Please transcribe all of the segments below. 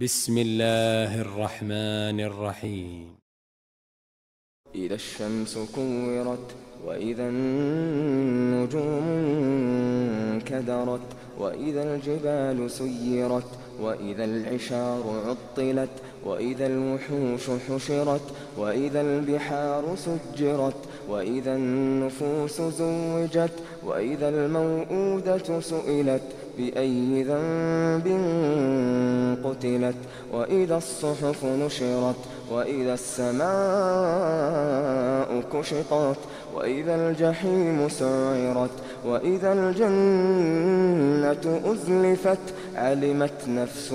بسم الله الرحمن الرحيم. إذا الشمس كورت وإذا النجوم انكدرت وإذا الجبال سيرت وإذا العشار عطلت وإذا الوحوش حشرت وإذا البحار سجرت وإذا النفوس زوجت وإذا الموءودة سئلت بأي ذنب قتلت وإذا الصحف نشرت وإذا السماء كشطت وإذا الجحيم سعرت وإذا الجنة أزلفت علمت نفس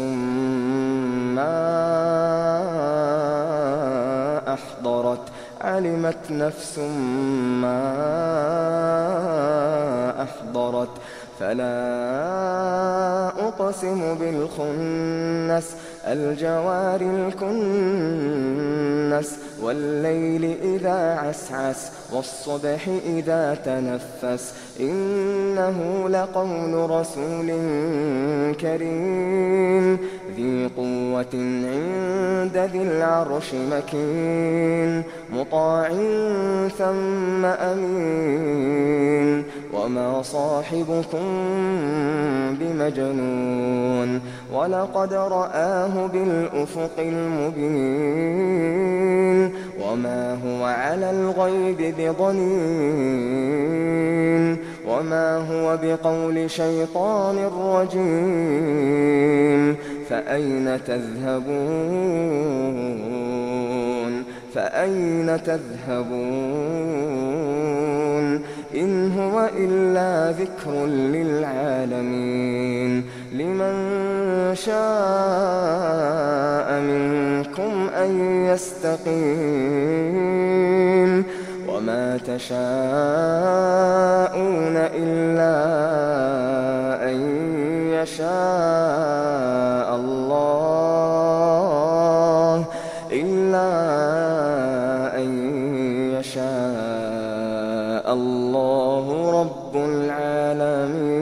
ما أحضرت علمت نفس ما أحضرت فلا أقسم بالخنس الجوار الكنس والليل إذا عسعس والصبح إذا تنفس إنه لقول رسول كريم ذي قوة عند ذي العرش مكين مطاع ثم أمين وما صاحبكم بمجنون ولقد رآه بالأفق المبين وما هو على الغيب بضنين وما هو بقول شيطان رجيم فأين تذهبون فأين تذهبون إن هو إلا ذكر للعالمين لمن شاء منكم أن يستقيم وما تشاءون إلا أن يشاء الله الله رب العالمين.